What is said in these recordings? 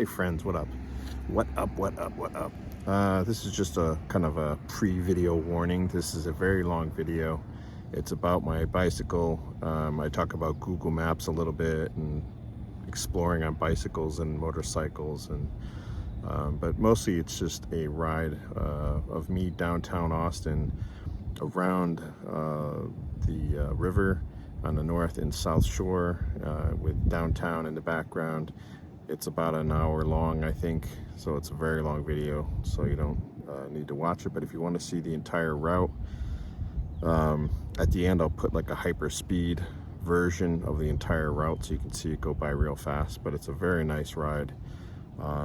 Hey friends, what up? What up? This is just a kind of a pre-video warning. This is a very long video. It's about my bicycle. I talk about Google Maps a little bit and exploring on bicycles and motorcycles, and but mostly it's just a ride of me downtown Austin, around the river on the north and south shore, with downtown in the background. It's about an hour long, I think, so it's a very long video, so you don't need to watch it. But if you want to see the entire route, at the end I'll put like a hyper speed version of the entire route so you can see it go by real fast. But it's a very nice ride.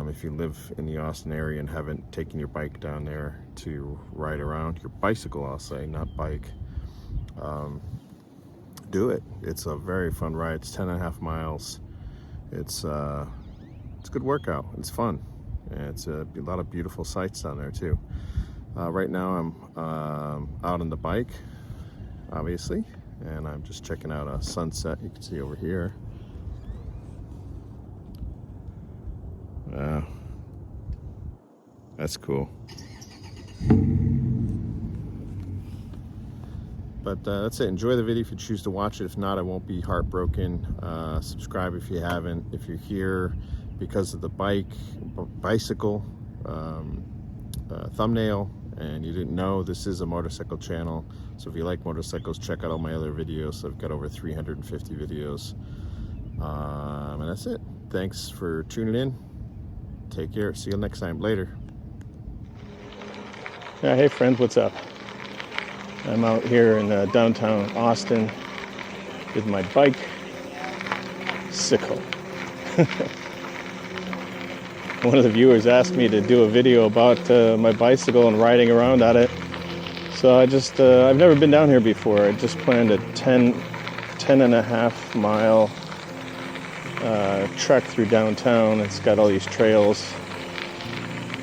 If you live in the Austin area and haven't taken your bike down there to ride around, your bicycle I'll say, not bike, do it. It's a very fun ride. It's 10.5 miles. It's a good workout. It's fun, and it's a lot of beautiful sights down there too. Right now I'm out on the bike, obviously, and I'm just checking out a sunset. You can see over here. That's cool. But that's it. Enjoy the video if you choose to watch it. If not, I won't be heartbroken. Subscribe if you haven't. If you're here because of the bicycle thumbnail and you didn't know, this is a motorcycle channel. So if you like motorcycles, check out all my other videos. I've got over 350 videos. And that's it. Thanks for tuning in. Take care. See you next time. Later. Hey friends, what's up? I'm out here in downtown Austin with my bicycle. One of the viewers asked me to do a video about my bicycle and riding around on it. So I've never been down here before. I just planned a 10.5 mile trek through downtown. It's got all these trails.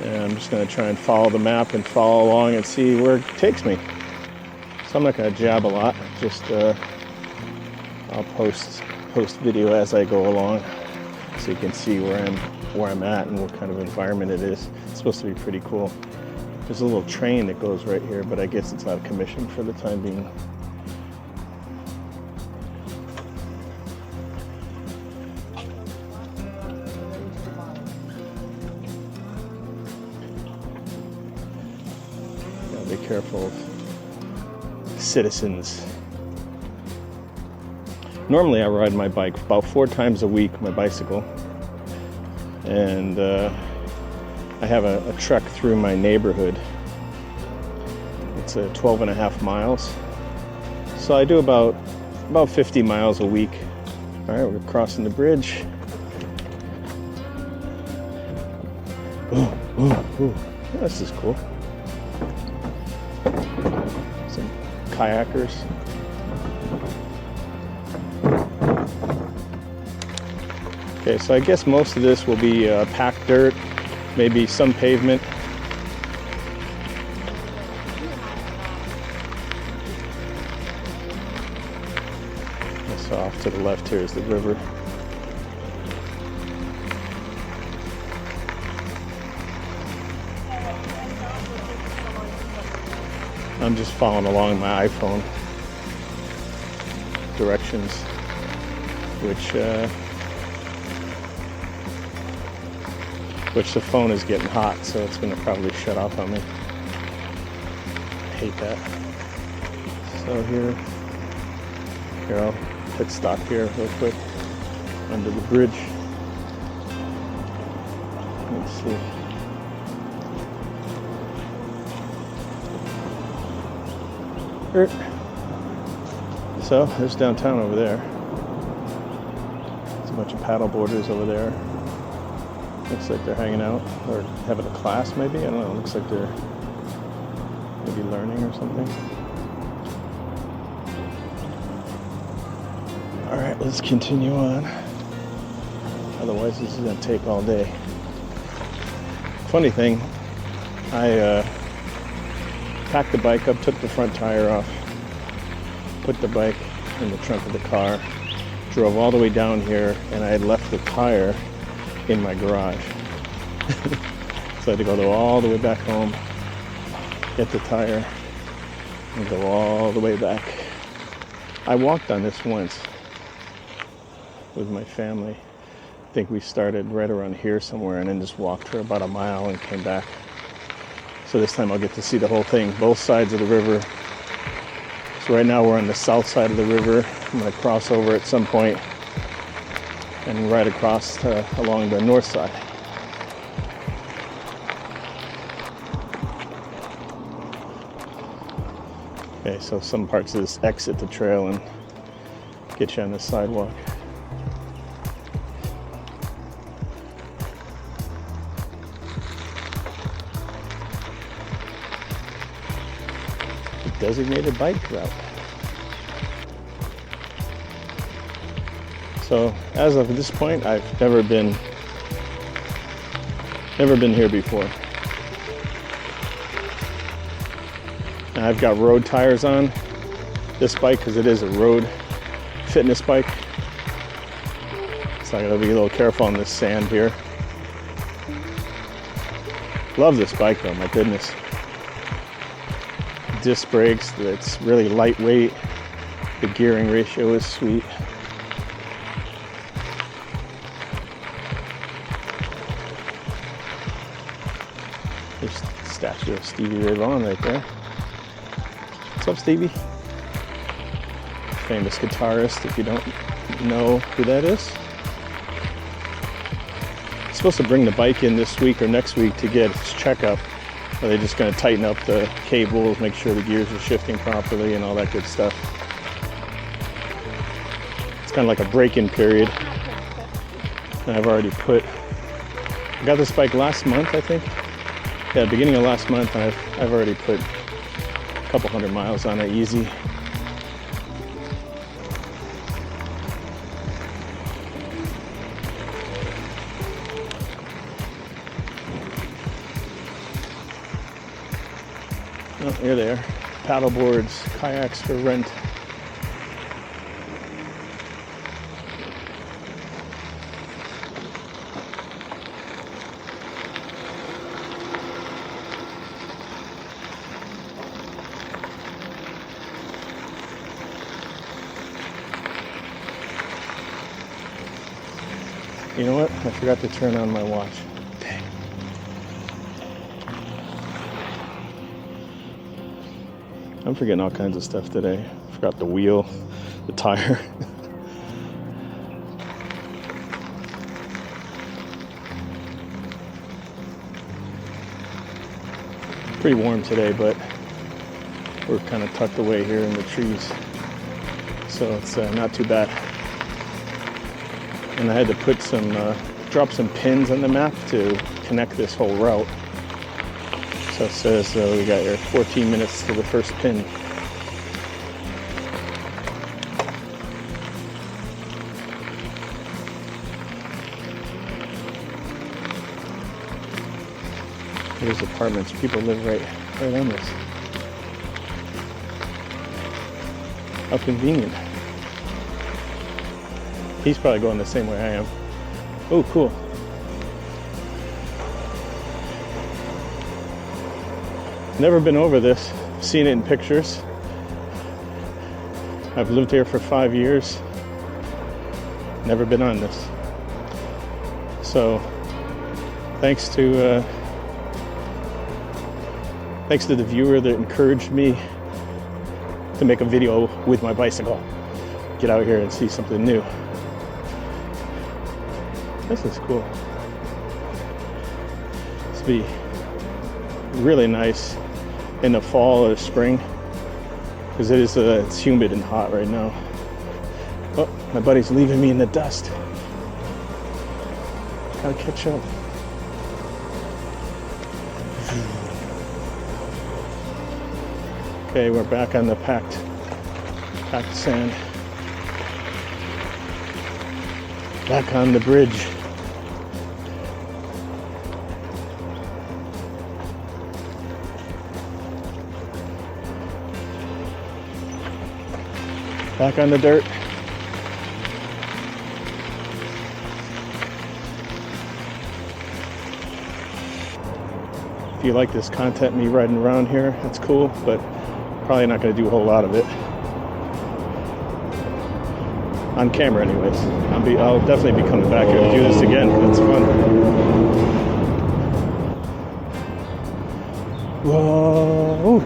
And I'm just going to try and follow the map and follow along and see where it takes me. So I'm not going to jab a lot, just I'll post video as I go along so you can see where I'm at and what kind of environment it is. It's supposed to be pretty cool. There's a little train that goes right here, but I guess it's out of commission for the time being. Gotta be careful of citizens. Normally I ride my bike about 4 times a week, my bicycle, and I have a trek through my neighborhood. It's 12.5 miles, so I do about 50 miles a week. All right, we're crossing the bridge. Ooh. This is cool. Some kayakers. Okay, so I guess most of this will be packed dirt, maybe some pavement. So off to the left here is the river. I'm just following along my iPhone directions, which the phone is getting hot, so it's going to probably shut off on me. I hate that. So here I'll pit stop here real quick under the bridge. Let's see. So there's downtown over there. There's a bunch of paddle boarders over there. Looks like they're hanging out or having a class maybe. I don't know. Looks like they're maybe learning or something. All right, let's continue on. Otherwise, this is going to take all day. Funny thing, I packed the bike up, took the front tire off, put the bike in the trunk of the car, drove all the way down here, and I had left the tire in my garage. So I had to go all the way back home, get the tire, and go all the way back. I walked on this once with my family. I think we started right around here somewhere and then just walked for about a mile and came back. So this time I'll get to see the whole thing, both sides of the river. So right now we're on the south side of the river. I'm going to cross over at some point and ride across along the north side. Okay, so some parts of this exit the trail and get you on the sidewalk. The designated bike route. So as of this point, I've never been here before. And I've got road tires on this bike because it is a road fitness bike. So I gotta be a little careful on this sand here. Love this bike though, my goodness. Disc brakes, it's really lightweight. The gearing ratio is sweet. There's the statue of Stevie Vaughan right there. What's up, Stevie? Famous guitarist, if you don't know who that is. I'm supposed to bring the bike in this week or next week to get its checkup. Are they just going to tighten up the cables, make sure the gears are shifting properly and all that good stuff? It's kind of like a break-in period. And I've already I got this bike last month, I think. Yeah, beginning of last month, and I've already put a couple hundred miles on it, easy. Oh, here they are. Paddle boards, kayaks for rent. You know what? I forgot to turn on my watch. Dang. I'm forgetting all kinds of stuff today. Forgot the wheel, the tire. Pretty warm today, but we're kind of tucked away here in the trees. So it's not too bad. And I had to put drop some pins on the map to connect this whole route. So it says we got here 14 minutes to the first pin. Here's apartments. People live right on this. How convenient. He's probably going the same way I am. Oh, cool. Never been over this. Seen it in pictures. I've lived here for 5 years. Never been on this. So, thanks to the viewer that encouraged me to make a video with my bicycle. Get out here and see something new. This is cool. This will be really nice in the fall or spring because it's humid and hot right now. Oh, my buddy's leaving me in the dust. Gotta catch up. Okay, we're back on the packed sand. Back on the bridge. Back on the dirt. If you like this content, me riding around here, that's cool, but probably not going to do a whole lot of it. On camera anyways. I'll definitely be coming back here to do this again, because it's fun. Whoa!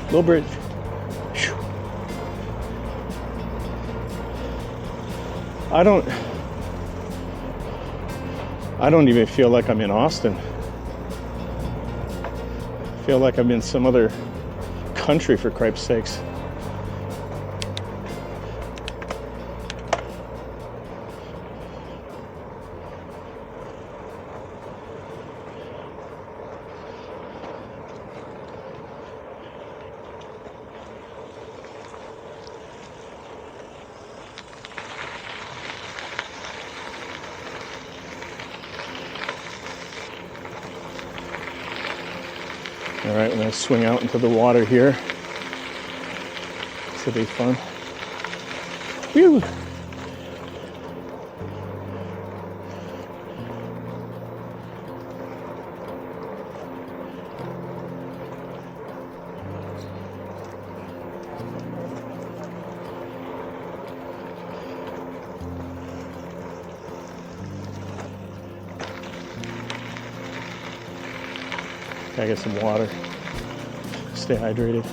Little bridge. I don't even feel like I'm in Austin. I feel like I'm in some other country, for Christ's sakes. All right, I'm gonna swing out into the water here. This will be fun. Whew. Gotta get some water. Stay hydrated.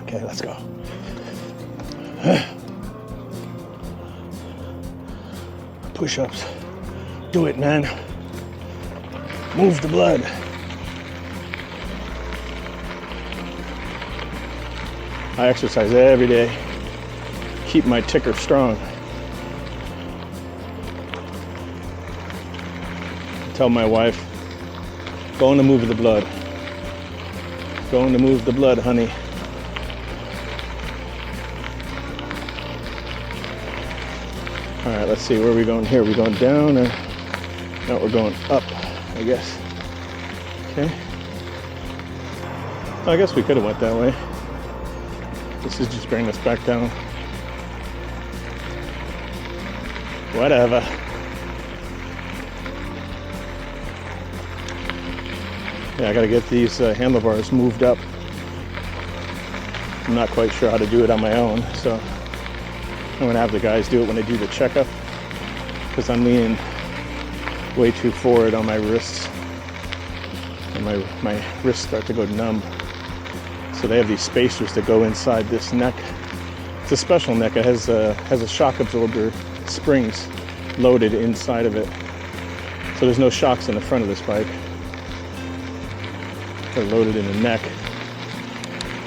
Okay, let's go. Push-ups. Do it, man. Move the blood. I exercise every day. Keep my ticker strong. Tell my wife, going to move the blood. Going to move the blood, honey. All right, let's see, where are we going here? Are we going down or? No, we're going up, I guess. Okay. I guess we could have went that way. This is just bringing us back down. Whatever. Yeah, I gotta get these handlebars moved up. I'm not quite sure how to do it on my own, so I'm gonna have the guys do it when they do the checkup, because I'm leaning way too forward on my wrists, and my wrists start to go numb. So they have these spacers that go inside this neck. It's a special neck. It has a shock absorber springs loaded inside of it. So there's no shocks in the front of this bike. They're loaded in the neck.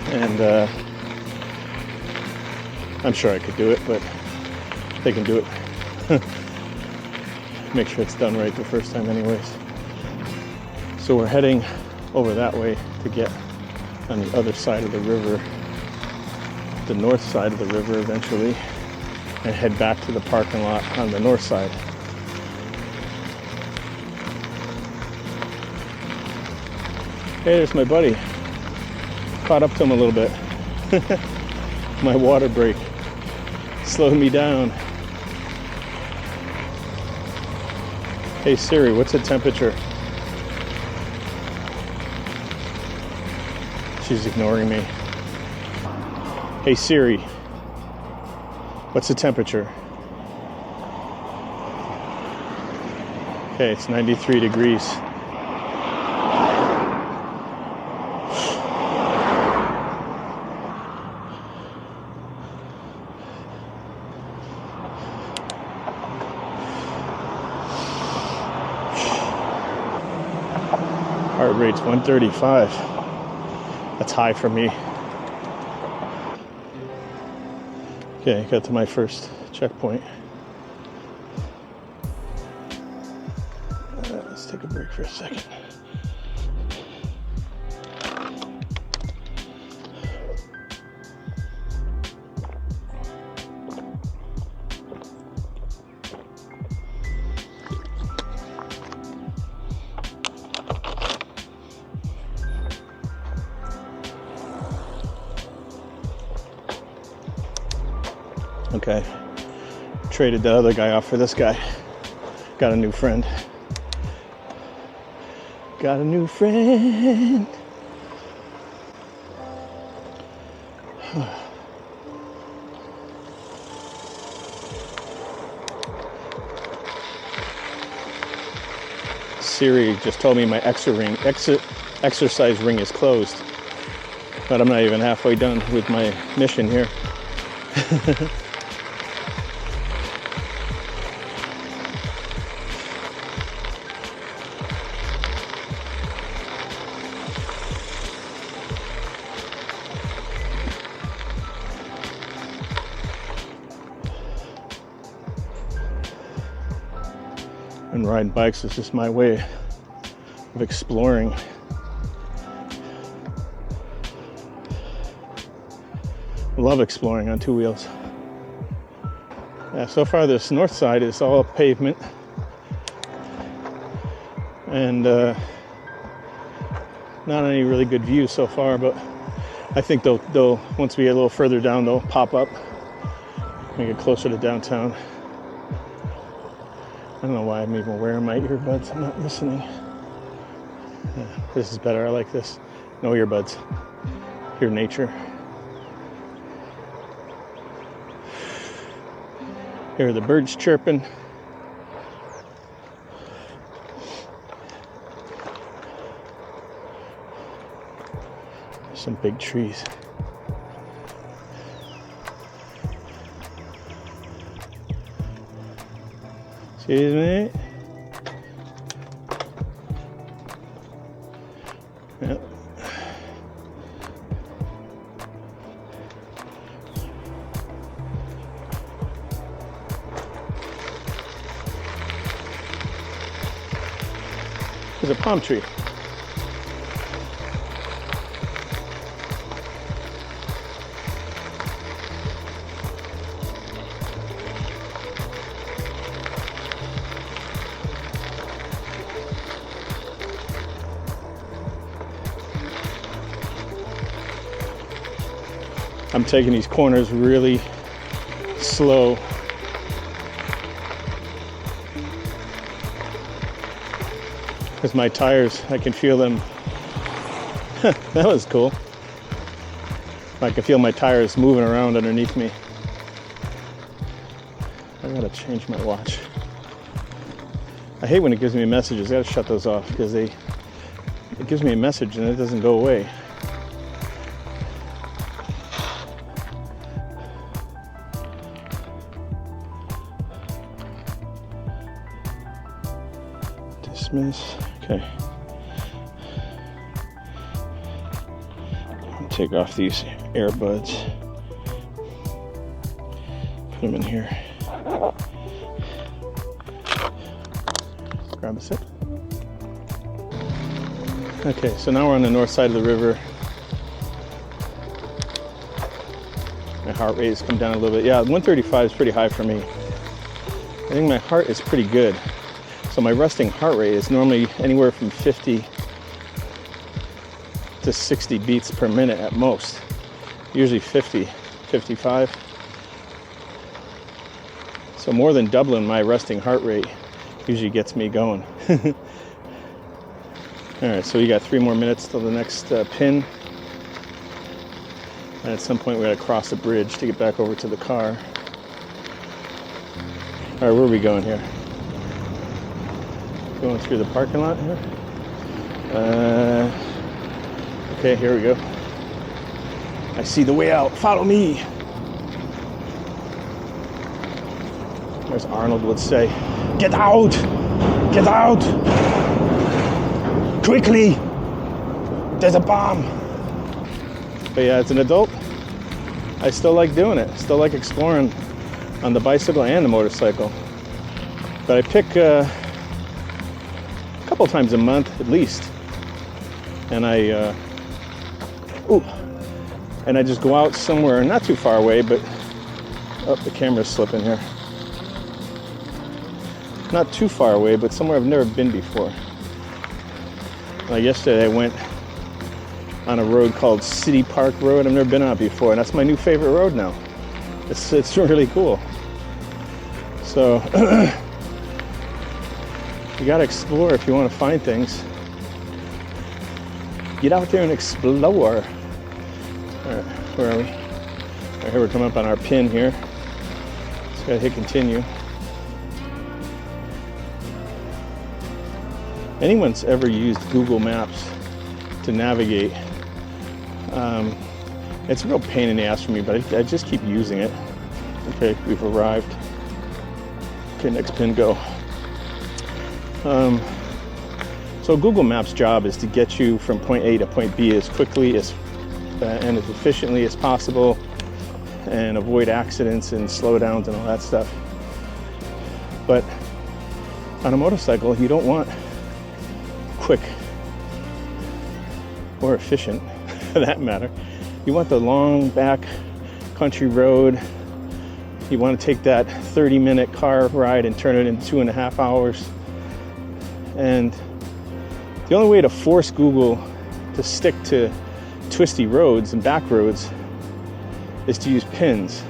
And I'm sure I could do it, but they can do it. Make sure it's done right the first time anyways. So we're heading over that way to get on the other side of the river, the north side of the river eventually, and head back to the parking lot on the north side. Hey, there's my buddy. Caught up to him a little bit. My water break slowed me down. Hey Siri, what's the temperature? She's ignoring me. Hey Siri, what's the temperature? Okay, it's 93 degrees. Heart rate's 135. That's high for me. Okay, got to my first checkpoint. Let's take a break for a second. Okay. Traded the other guy off for this guy. Got a new friend. Got a new friend. Siri just told me my exercise ring is closed. But I'm not even halfway done with my mission here. And riding bikes is just my way of exploring. I love exploring on two wheels. Yeah, so far this north side is all pavement. And not any really good views so far, but I think they'll once we get a little further down, they'll pop up and get closer to downtown. I don't know why I'm even wearing my earbuds. I'm not listening. Yeah, this is better. I like this. No earbuds. Hear nature. Hear the birds chirping. Some big trees. Excuse me. Yep. There's a palm tree. I'm taking these corners really slow. Because my tires, I can feel them. That was cool. I can feel my tires moving around underneath me. I gotta change my watch. I hate when it gives me messages. I gotta shut those off because it gives me a message and it doesn't go away. Dismiss. Okay. Take off these earbuds. Put them in here. Grab a sip. Okay, so now we're on the north side of the river. My heart rate has come down a little bit. Yeah, 135 is pretty high for me. I think my heart is pretty good. So my resting heart rate is normally anywhere from 50 to 60 beats per minute at most. Usually 50, 55. So more than doubling my resting heart rate usually gets me going. All right, so we got 3 more minutes till the next pin. And at some point we gotta cross a bridge to get back over to the car. All right, where are we going here? Going through the parking lot here. Okay, here we go. I see the way out. Follow me. As Arnold would say, get out! Get out! Quickly! There's a bomb! But yeah, as an adult, I still like doing it. Still like exploring on the bicycle and the motorcycle. But I pick couple times a month at least, and I just go out somewhere not too far away, but the camera's slipping here. Not too far away, but somewhere I've never been before. Like yesterday I went on a road called City Park Road. I've never been on it before, and that's my new favorite road now. It's really cool. So you gotta explore if you want to find things. Get out there and explore. All right, where are we? All right, here we're coming up on our pin here. Just gotta hit continue. Anyone's ever used Google Maps to navigate? It's a real pain in the ass for me, but I just keep using it. Okay, we've arrived. Okay, next pin, go. So Google Maps' job is to get you from point A to point B as quickly as and as efficiently as possible, and avoid accidents and slowdowns and all that stuff. But on a motorcycle, you don't want quick or efficient, for that matter. You want the long back country road. You want to take that 30-minute car ride and turn it into 2.5 hours. And the only way to force Google to stick to twisty roads and back roads is to use pins.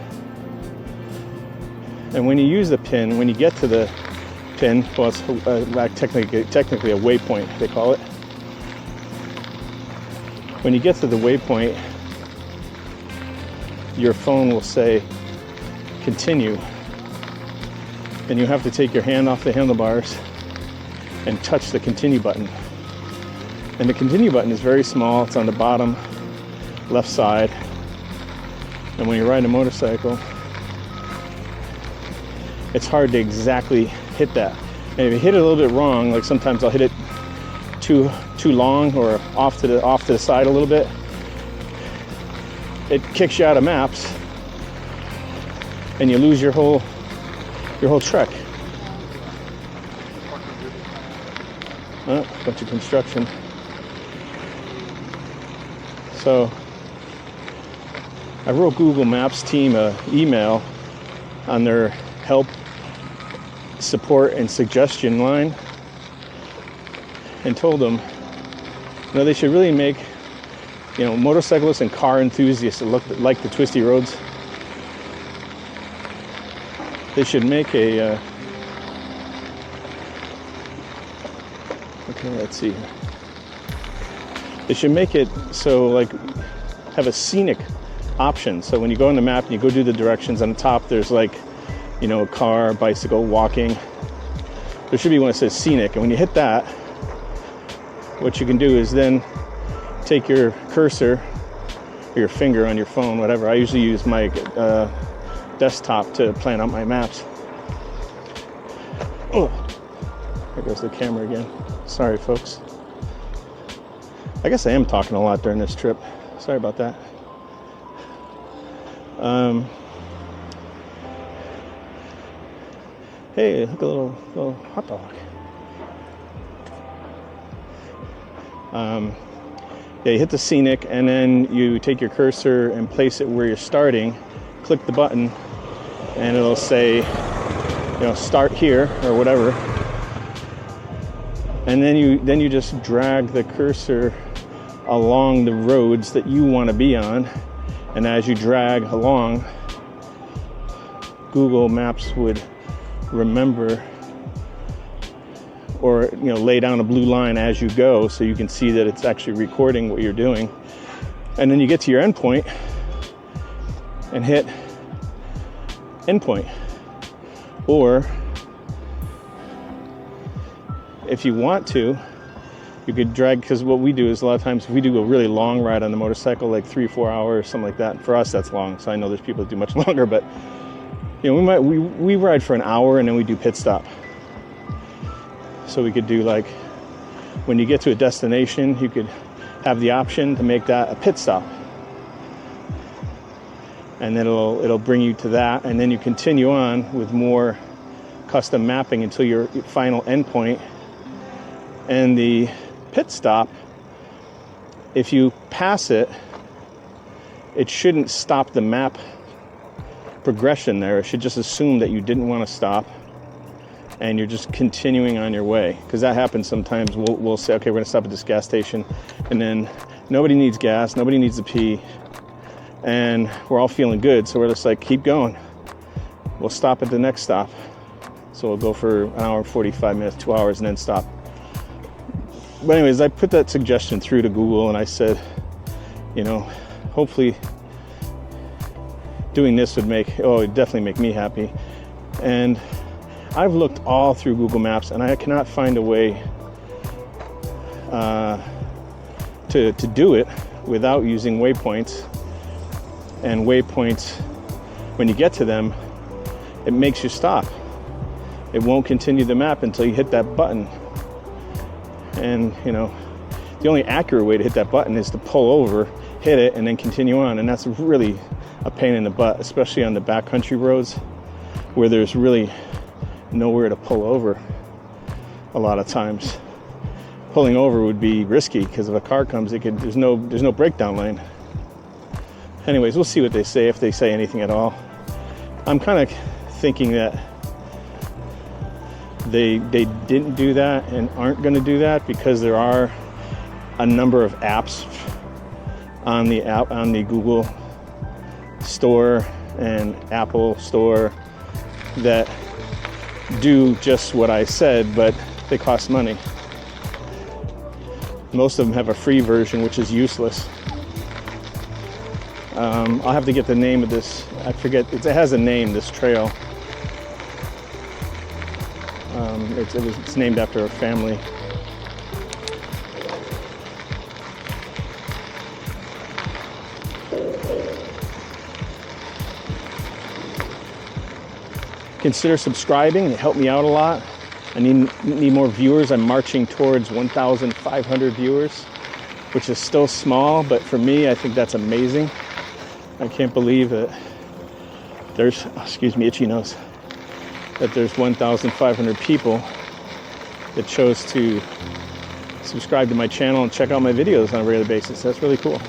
And when you use the pin, when you get to the pin, well, it's technically a waypoint, they call it. When you get to the waypoint, your phone will say continue, and you have to take your hand off the handlebars and touch the continue button. And the continue button is very small. It's on the bottom left side. And when you're riding a motorcycle, it's hard to exactly hit that. And if you hit it a little bit wrong, like sometimes I'll hit it too long or off to the side a little bit, it kicks you out of maps and you lose your whole trek. Oh, bunch of construction. So I wrote Google Maps team an email on their help, support, and suggestion line, and told them, they should really make, motorcyclists and car enthusiasts that look like the twisty roads. They should make a. Okay, let's see. They should make it so have a scenic option. So when you go on the map and you go do the directions, on the top there's a car, bicycle, walking. There should be one that says scenic, and when you hit that, what you can do is then take your cursor or your finger on your phone, whatever. I usually use my desktop to plan out my maps. Oh, there goes the camera again. Sorry, folks. I guess I am talking a lot during this trip. Sorry about that. Hey, look, a little hot dog. Yeah, you hit the scenic, and then you take your cursor and place it where you're starting. Click the button, and it'll say, start here or whatever. And then you just drag the cursor along the roads that you want to be on, and as you drag along, Google Maps would remember or lay down a blue line as you go, so you can see that it's actually recording what you're doing. And then you get to your endpoint and hit endpoint. Or if you want to, you could drag, because what we do is a lot of times if we do a really long ride on the motorcycle, like 3-4 hours, something like that. For us, that's long. So I know there's people that do much longer, but we ride for an hour and then we do pit stop. So we could do when you get to a destination, you could have the option to make that a pit stop. And then it'll bring you to that, and then you continue on with more custom mapping until your final endpoint. And the pit stop, if you pass it, it shouldn't stop the map progression there. It should just assume that you didn't want to stop and you're just continuing on your way. Because that happens sometimes. We'll say, okay, we're going to stop at this gas station, and then nobody needs gas, nobody needs to pee. and we're all feeling good. So we're just like, keep going. We'll stop at the next stop. So we'll go for an hour and 45 minutes, 2 hours, and then stop. But anyways, I put that suggestion through to Google, and I said, you know, hopefully doing this would it'd definitely make me happy. And I've looked all through Google Maps, and I cannot find a way to do it without using waypoints. And waypoints, when you get to them, it makes you stop. It won't continue the map until you hit that button. And, you know, the only accurate way to hit that button is to pull over, hit it, and then continue on. And that's really a pain in the butt, especially on the backcountry roads where there's really nowhere to pull over a lot of times. Pulling over would be risky because if a car comes, there's no breakdown lane. Anyways, we'll see what they say, if they say anything at all. I'm kind of thinking that they didn't do that and aren't going to do that because there are a number of apps on the Google Store and Apple Store that do just what I said, but they cost money. Most of them have a free version, which is useless. I'll have to get the name of this. I forget. It has a name, this trail. It's named after a family. Consider subscribing. It helped me out a lot. I need more viewers. I'm marching towards 1,500 viewers, which is still small, but for me, I think that's amazing. I can't believe that there's, excuse me, itchy nose, that there's 1,500 people that chose to subscribe to my channel and check out my videos on a regular basis. That's really cool.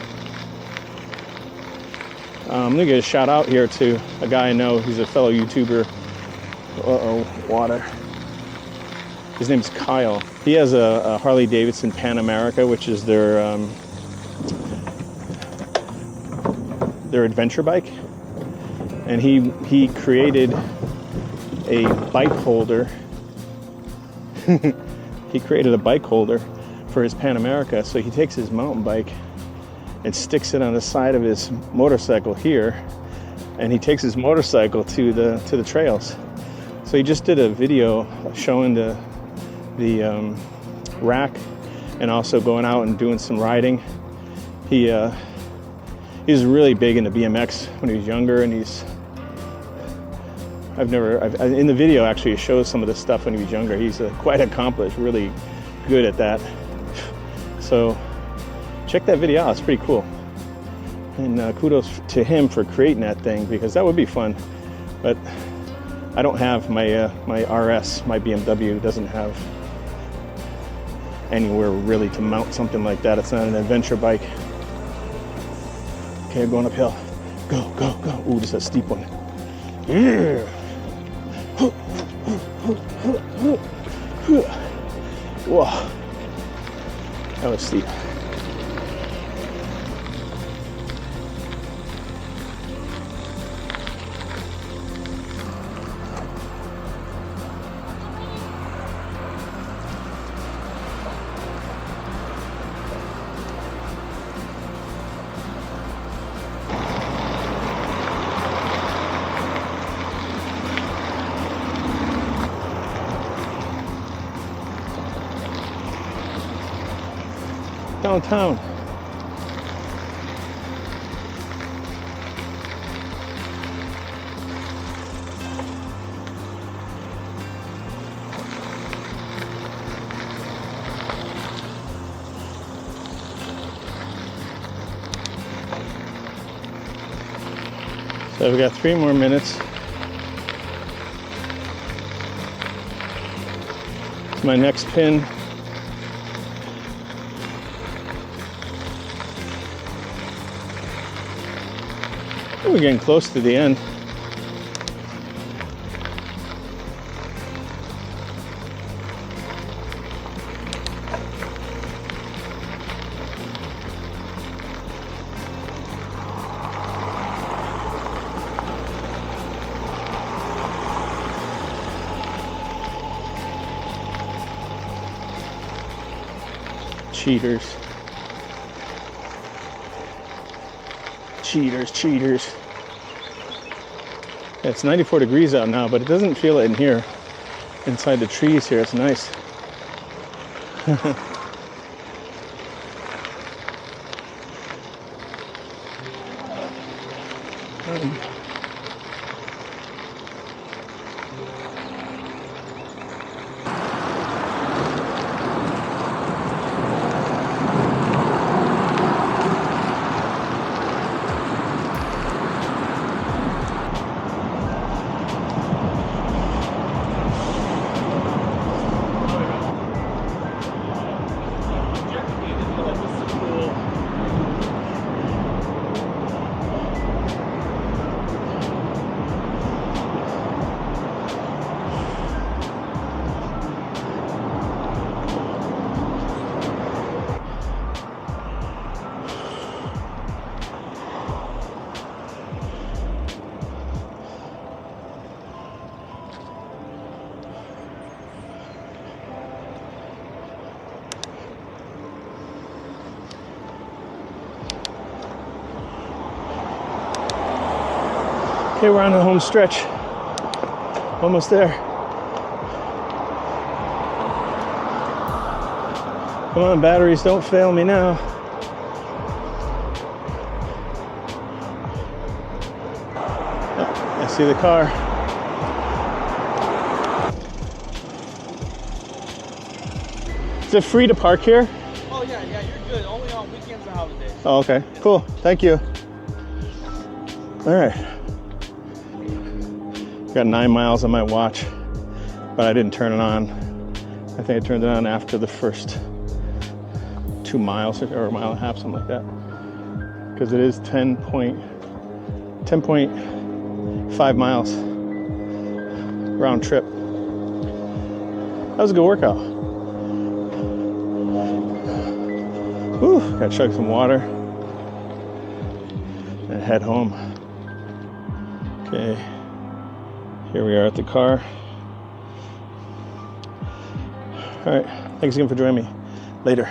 I'm gonna give a shout out here to a guy I know who's a fellow YouTuber. Water. His name's Kyle. He has a Harley Davidson Pan America, which is their adventure bike, and he created a bike holder. He created a bike holder for his Pan America. So he takes his mountain bike and sticks it on the side of his motorcycle here, and he takes his motorcycle to the trails. So he just did a video showing the rack and also going out and doing some riding. He was really big into BMX when he was younger, and in the video actually it shows some of the stuff when he was younger. He's quite accomplished, really good at that. So check that video out, it's pretty cool. And kudos to him for creating that thing, because that would be fun. But I don't have my RS, my BMW doesn't have anywhere really to mount something like that. It's not an adventure bike. Okay, I'm going uphill. Go, go, go. Ooh, this is a steep one. Yeah. Whoa. That was steep. Downtown. So we got 3 more minutes. It's my next pin. We're getting close to the end. Cheaters. Cheaters, cheaters. Yeah, it's 94 degrees out now, but it doesn't feel it in here. Inside the trees here, it's nice. Okay, we're on the home stretch. Almost there. Come on, batteries, don't fail me now. Oh, I see the car. Is it free to park here? Oh yeah, you're good. Only on weekends and holidays. Oh, okay, cool. Thank you. All right. Got 9 miles on my watch, but I didn't turn it on. I think I turned it on after the first 2 miles or a mile and a half, something like that. Because it is 10.5 miles round trip. That was a good workout. Whew, gotta chug some water and head home. Okay. Here we are at the car. All right, thanks again for joining me. Later.